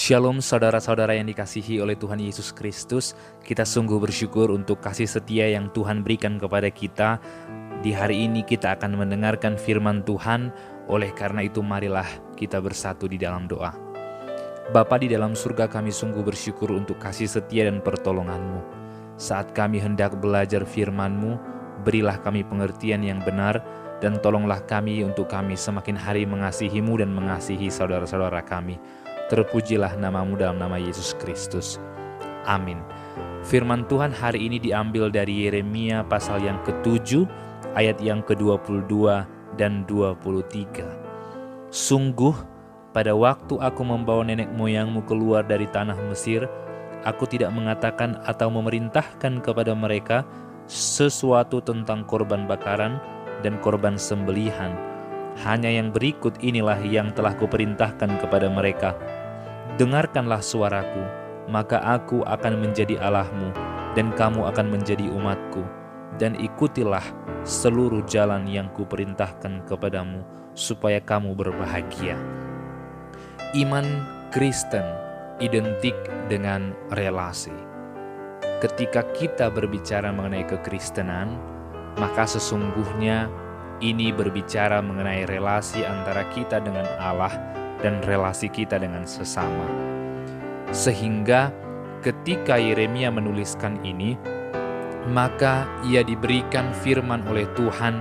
Shalom saudara-saudara yang dikasihi oleh Tuhan Yesus Kristus. Kita sungguh bersyukur untuk kasih setia yang Tuhan berikan kepada kita. Di hari ini kita akan mendengarkan firman Tuhan. Oleh karena itu marilah kita bersatu di dalam doa. Bapa di dalam surga, kami sungguh bersyukur untuk kasih setia dan pertolongan-Mu. Saat kami hendak belajar firman-Mu, berilah kami pengertian yang benar, dan tolonglah kami untuk kami semakin hari mengasihi-Mu dan mengasihi saudara-saudara kami. Terpujilah nama-Mu dalam nama Yesus Kristus. Amin. Firman Tuhan hari ini diambil dari Yeremia pasal yang ke-7, ayat yang ke-22 dan 23. Sungguh, pada waktu aku membawa nenek moyangmu keluar dari tanah Mesir, aku tidak mengatakan atau memerintahkan kepada mereka sesuatu tentang korban bakaran dan korban sembelihan. Hanya yang berikut inilah yang telah kuperintahkan kepada mereka. Dengarkanlah suaraku, maka aku akan menjadi Allahmu, dan kamu akan menjadi umatku. Dan ikutilah seluruh jalan yang kuperintahkan kepadamu, supaya kamu berbahagia. Iman Kristen identik dengan relasi. Ketika kita berbicara mengenai kekristenan, maka sesungguhnya ini berbicara mengenai relasi antara kita dengan Allah dan relasi kita dengan sesama. Sehingga ketika Yeremia menuliskan ini, maka ia diberikan firman oleh Tuhan,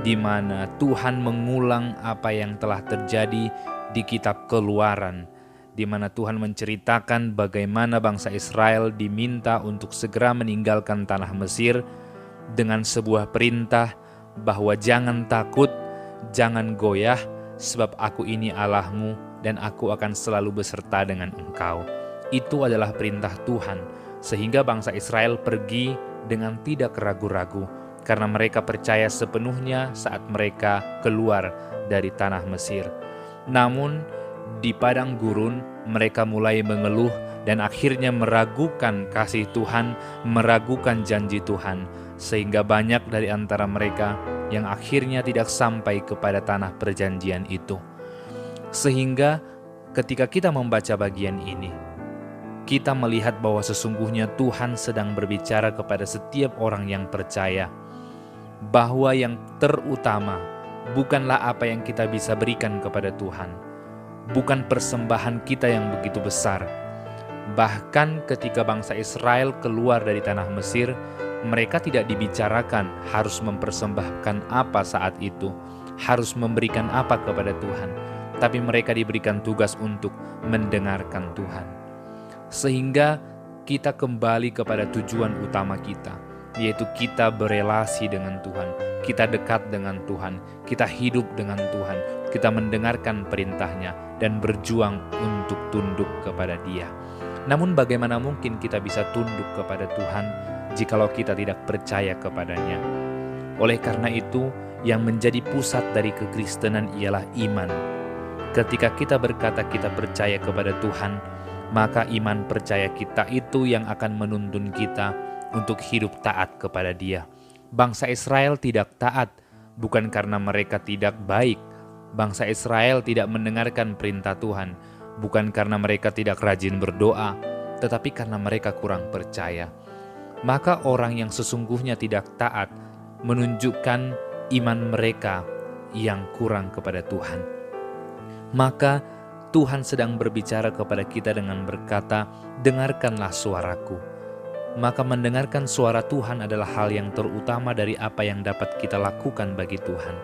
di mana Tuhan mengulang apa yang telah terjadi di kitab Keluaran, di mana Tuhan menceritakan bagaimana bangsa Israel diminta untuk segera meninggalkan tanah Mesir dengan sebuah perintah bahwa jangan takut, jangan goyah, sebab aku ini Allahmu dan aku akan selalu beserta dengan engkau. Itu adalah perintah Tuhan, sehingga bangsa Israel pergi dengan tidak ragu-ragu, karena mereka percaya sepenuhnya saat mereka keluar dari tanah Mesir. Namun di padang gurun mereka mulai mengeluh dan akhirnya meragukan kasih Tuhan, meragukan janji Tuhan, sehingga banyak dari antara mereka yang akhirnya tidak sampai kepada tanah perjanjian itu. Sehingga ketika kita membaca bagian ini, kita melihat bahwa sesungguhnya Tuhan sedang berbicara kepada setiap orang yang percaya, bahwa yang terutama bukanlah apa yang kita bisa berikan kepada Tuhan, bukan persembahan kita yang begitu besar. Bahkan ketika bangsa Israel keluar dari tanah Mesir, mereka tidak dibicarakan harus mempersembahkan apa saat itu, harus memberikan apa kepada Tuhan, tapi mereka diberikan tugas untuk mendengarkan Tuhan. Sehingga kita kembali kepada tujuan utama kita, yaitu kita berelasi dengan Tuhan, kita dekat dengan Tuhan, kita hidup dengan Tuhan, kita mendengarkan perintahnya dan berjuang untuk tunduk kepada Dia. Namun bagaimana mungkin kita bisa tunduk kepada Tuhan jikalau kita tidak percaya kepadanya? Oleh karena itu, yang menjadi pusat dari kekristenan ialah iman. Ketika kita berkata kita percaya kepada Tuhan, maka iman percaya kita itu yang akan menuntun kita untuk hidup taat kepada Dia. Bangsa Israel tidak taat bukan karena mereka tidak baik. Bangsa Israel tidak mendengarkan perintah Tuhan bukan karena mereka tidak rajin berdoa, tetapi karena mereka kurang percaya. Maka orang yang sesungguhnya tidak taat menunjukkan iman mereka yang kurang kepada Tuhan. Maka Tuhan sedang berbicara kepada kita dengan berkata, dengarkanlah suaraku. Maka mendengarkan suara Tuhan adalah hal yang terutama dari apa yang dapat kita lakukan bagi Tuhan.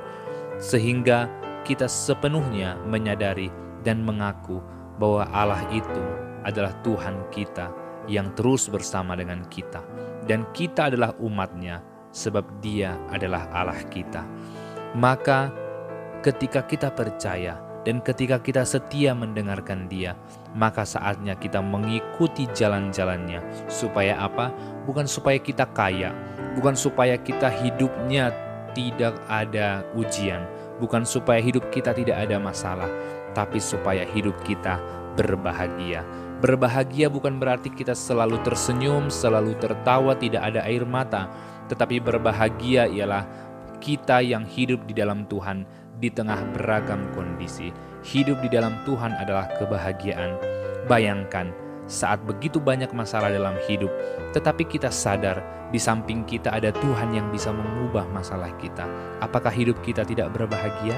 Sehingga kita sepenuhnya menyadari dan mengaku bahwa Allah itu adalah Tuhan kita yang terus bersama dengan kita. Dan kita adalah umat-Nya sebab Dia adalah Allah kita. Maka ketika kita percaya dan ketika kita setia mendengarkan Dia, maka saatnya kita mengikuti jalan-jalannya. Supaya apa? Bukan supaya kita kaya, bukan supaya kita hidupnya tidak ada ujian, bukan supaya hidup kita tidak ada masalah, tapi supaya hidup kita berbahagia. Berbahagia bukan berarti kita selalu tersenyum, selalu tertawa, tidak ada air mata. Tetapi berbahagia ialah kita yang hidup di dalam Tuhan di tengah beragam kondisi. Hidup di dalam Tuhan adalah kebahagiaan. Bayangkan, saat begitu banyak masalah dalam hidup, tetapi kita sadar di samping kita ada Tuhan yang bisa mengubah masalah kita. Apakah hidup kita tidak berbahagia?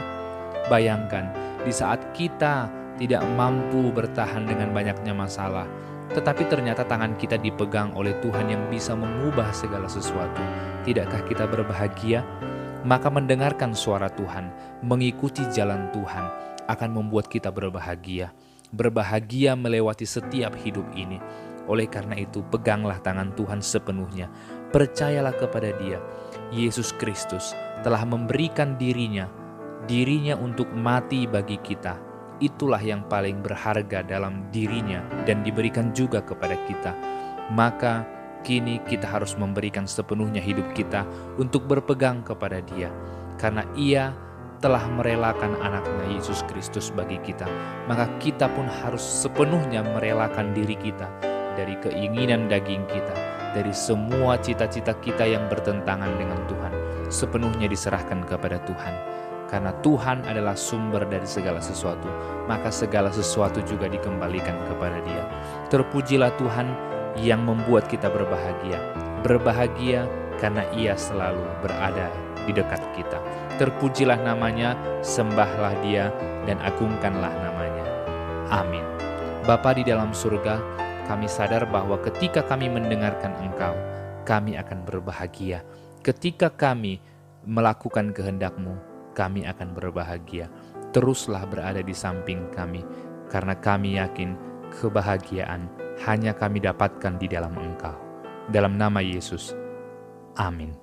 Bayangkan, di saat kita tidak mampu bertahan dengan banyaknya masalah, tetapi ternyata tangan kita dipegang oleh Tuhan yang bisa mengubah segala sesuatu. Tidakkah kita berbahagia? Maka mendengarkan suara Tuhan, mengikuti jalan Tuhan akan membuat kita berbahagia. Berbahagia melewati setiap hidup ini. Oleh karena itu, peganglah tangan Tuhan sepenuhnya. Percayalah kepada Dia. Yesus Kristus telah memberikan dirinya untuk mati bagi kita. Itulah yang paling berharga dalam dirinya dan diberikan juga kepada kita. Maka kini kita harus memberikan sepenuhnya hidup kita untuk berpegang kepada Dia. Karena Ia telah merelakan anaknya Yesus Kristus bagi kita, maka kita pun harus sepenuhnya merelakan diri kita dari keinginan daging kita, dari semua cita-cita kita yang bertentangan dengan Tuhan, sepenuhnya diserahkan kepada Tuhan. Karena Tuhan adalah sumber dari segala sesuatu, maka segala sesuatu juga dikembalikan kepada Dia. Terpujilah Tuhan yang membuat kita berbahagia. Berbahagia karena Ia selalu berada di dekat kita. Terpujilah namanya, sembahlah Dia, dan agungkanlah namanya. Amin. Bapa di dalam surga, kami sadar bahwa ketika kami mendengarkan Engkau, kami akan berbahagia. Ketika kami melakukan kehendak-Mu, kami akan berbahagia. Teruslah berada di samping kami, karena kami yakin kebahagiaan hanya kami dapatkan di dalam Engkau. Dalam nama Yesus, amin.